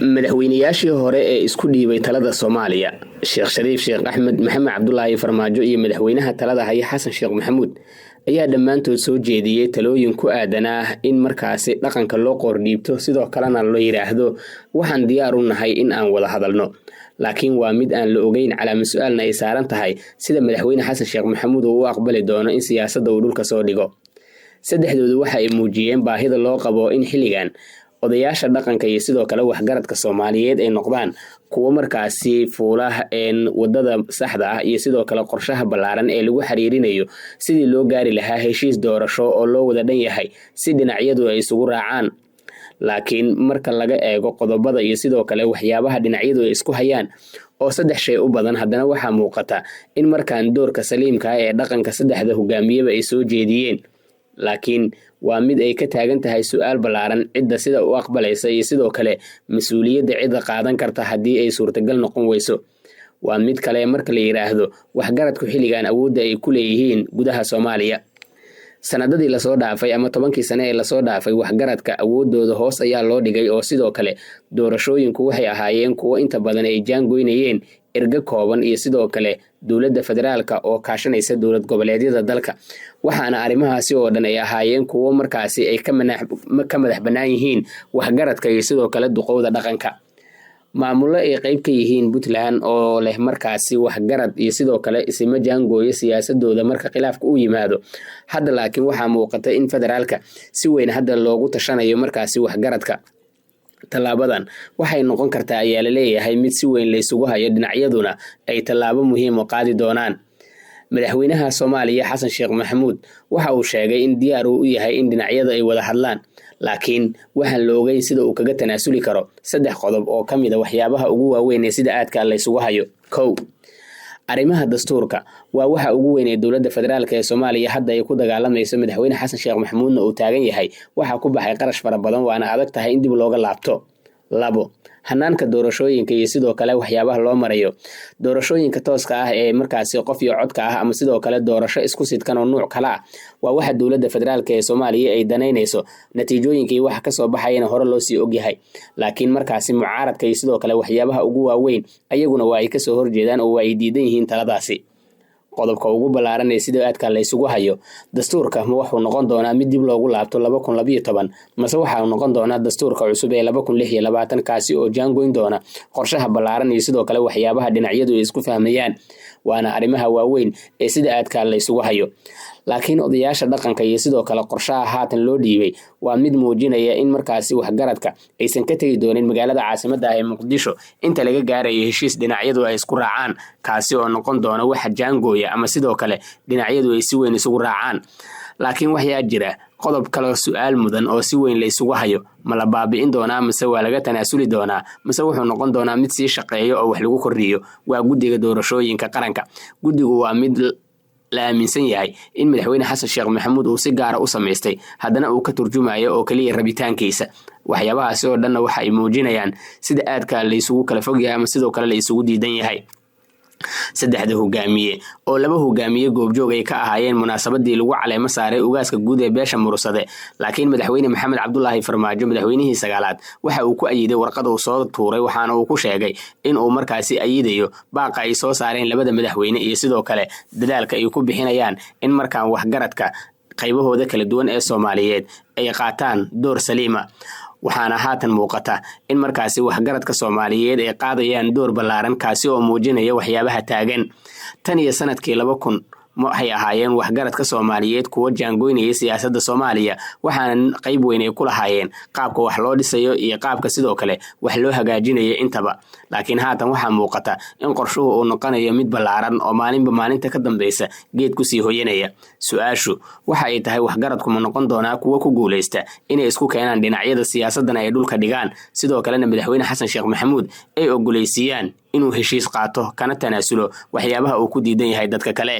madaxweynayaashii hore ee isku dhiibay talada Soomaaliya Sheekh Shariif Sheekh Axmed Maxamed Cabdullaahi Farmaajo iyo madaxweynaha talada haya Xasan Sheekh Maxamuud ayaa dhammaantood soo jeediyay talooyin ku aadan in markaasi dhaqanka loo qoordhiibto sidoo kalena loo yiraahdo waxaan diyaar u nahay in aan wada hadalno laakiin waa mid aan la ogeyn calaamad su'aalna ay saaran tahay sida madaxweyne Xasan Sheekh Maxamuud uu aqbali doono in siyaasadda uu dhulka soo dhigo saddexdoodu waxa ay muujiyeen baahida loo qabo in xilligan odayaasha dhaqanka iyo sidoo kale waxgaradka Soomaaliyeed ay noqdaan kuwa markaasi fuulaha wadada saxda ah iyo sidoo kale qorshaha ballaaran ee lagu xiriirinayo sidii loo gaari lahaa heshiis doorasho oo loo wada dhan yahay si dhinacyadu ay isugu raacaan laakiin marka laga eego qodobada iyo sidoo kale waxyaabaha dhinacyadu ay isku hayaan oo saddex shay u badan haddana waxaa muuqata in markaan doorka saliimka ah ee dhaqanka saddexda hogaamiyaba ay soo jeediyeen laakiin waa mid ay ka taagan tahay su'aal ballaaran cidda sida u aqbalaysa iyo sidoo kale mas'uuliyadda cidda qaadan karta haddii ay suurtagal noqon weyso waa mid kale marka la yiraahdo waxgaradku xilligan awoodda ay ku leeyihiin gudaha Soomaaliya sanadadii la soo dhaafay ama 10kii sano ee la soo dhaafay waxgaradka awoodooda hoos ayaa loo dhigay oo sidoo kale doorashooyinku waxay ahaayeen kuwo inta badan ay jaangoynayeen erga kooban iyo sidoo kale dowladda federaalka oo kaashanaysa dowlad goboleedyada dalka waxaana arrimahaasi oo dhan ay ahaayeen kuwo markaasi ay ka madax bannaan yihiin waxgaradka iyo sidoo kale duqowda dhaqanka maamulo ay qayb ka yihiin Puntland oo leh markaasi waxgarad iyo sidoo kale isma jaangooyo siyaasadooda marka khilaafku u yimaado hadda laakiin waxaa muuqata in federaalka si weyn hadda loogu tashanayo markaasi waxgaradka talaabadan waxay noqon kartaa ayaa la leeyahay mid si weyn la isugu hayo dhinacyaduna ay talaabo muhiim ah qaadi doonaan madaxweynaha Soomaaliya Xasan Sheekh Maxamuud waxa uu sheegay in diyaar uu yahay in dhinacyada ay wada hadlaan laakiin waxaan la ogeyn sida uu kaga tanaasuli karo saddex qodob oo kamid ah waxyaabaha ugu waaweyn ee sida aadka la isugu hayo arrimaha dastuurka waa waxa ugu weyn ee dowladda federaalka ee Soomaaliya hadda ay ku dagaalamayso madaxweyne Xasan Sheekh Maxamuudna uu taagan yahay waxa ku baxay qarash fara badan waana adag tahay in dib looga laabto labo hanaanka doorashooyinka iyo sidoo kale waxyaabaha loo marayo doorashooyinka tooska ah ee markaasi qof iyo codka ah ama sidoo kale doorasho isku sidkan oo nooc kala ah waa waxa dowladda federaalka ee Soomaaliya ay danaynayso natiijooyinka iyo waxa ka soo baxayna hore loo sii og yahay laakiin markaasi mucaaradka iyo sidoo kale waxyaabaha ugu waaweyn ayaguna waa ay ka soo horjeedaan oo ay diidan yihiin taladaasi qodobka ugu ballaaran ee sida aadka la isugu hayo dastuurka ma wuxuu noqon doonaa mid dib loogu laabto 2012 mase waxa uu noqon doonaa dastuurka cusub ee 2026 kaasi oo jaangoyn doona qorshaha ballaaran iyo sidoo kale waxyaabaha dhinacyadu ay isku fahmayaan waana arrimaha waaweyn ee sida aadka la isugu hayo laakiin odayaasha dhaqanka iyo sidoo kale qorshaha haatan loo dhiibay waa mid muujinaya in markaasi waxgaradka aysan ka tagi doonin magaalada caasimadda ah ee Muqdisho inta laga gaarayo heshiis dhinacyadu ay isku raacaan kaasi oo noqon doona waxa jaangooya ama sidoo kale dhinacyadu ay si weyn isugu raacaan laakiin waxaa jira qodob kale su'aal mudan oo si weyn la isugu hayo ma la baabi'in doonaa mise waa laga tanaasuli doonaa mise wuxuu noqon doonaa mid sii shaqeeyo oo wax lagu kordhiyo waa guddiga doorashooyinka qaranka guddigu waa mid la aaminsan yahay in madaxweyne Xasan Sheekh Maxamuud uu si gaar ah u sameystay haddana uu ka turjumayo oo kaliya rabitaankiisa waxyaabahaasi oo dhanna waxa ay muujinayaan sida aadka la isugu kala fog yahay ama sidoo kale la isugu diidan yahay saddexda hogaamiye oo laba hogaamiye goobjoog ay ka ahaayeen munaasabadii lagu caleemo saaray ugaaska guud ee beesha Mursade laakiin madaxweyne Maxamed Cabdullaahi Farmaajo madaxweynihii sagaalaad waxa uu ku ayiday warqad uu soo tuuray waxaana uu ku sheegay in uu markaasi ayidayo baaqa ay soo saareen labada madaxweyne iyo sidoo kale dadaalka ay ku bixinayaan in markaan waxgaradka qaybahooda kala duwan ee Soomaaliyeed ay qaataan door saliima waxaana haatan muuqata in markaasi waxgaradka Soomaaliyeed ay qaadayaan door ballaaran kaasi oo muujinaya waxyaabaha taagan tan iyo sanadkii 2000 waxay ahaayeen waxgaradka Soomaaliyeed kuwa jaangoynaya siyaasadda Soomaaliya waxaana qayb weyn ay ku lahaayeen qaabka wax loo dhisayo iyo qaabka sidoo kale wax loo hagaajinayo intaba laakiin haatan waxaa muuqata in qorshuhu uu noqonayo mid ballaaran oo maalinta ka dambaysa geed ku sii hoyanaya su'aashu waxa ay tahay waxgaradku ma noqon doonaa kuwa ku guuleysta inay isku keenaan dhinacyada siyaasaddan ay dhulka dhigaan sidoo kalena madaxweyne Xasan Sheekh Maxamuud ay ogoleysiyaan inuu heshiis qaato kana tanaasulo waxyaabaha uu ku diidan yahay dadka kale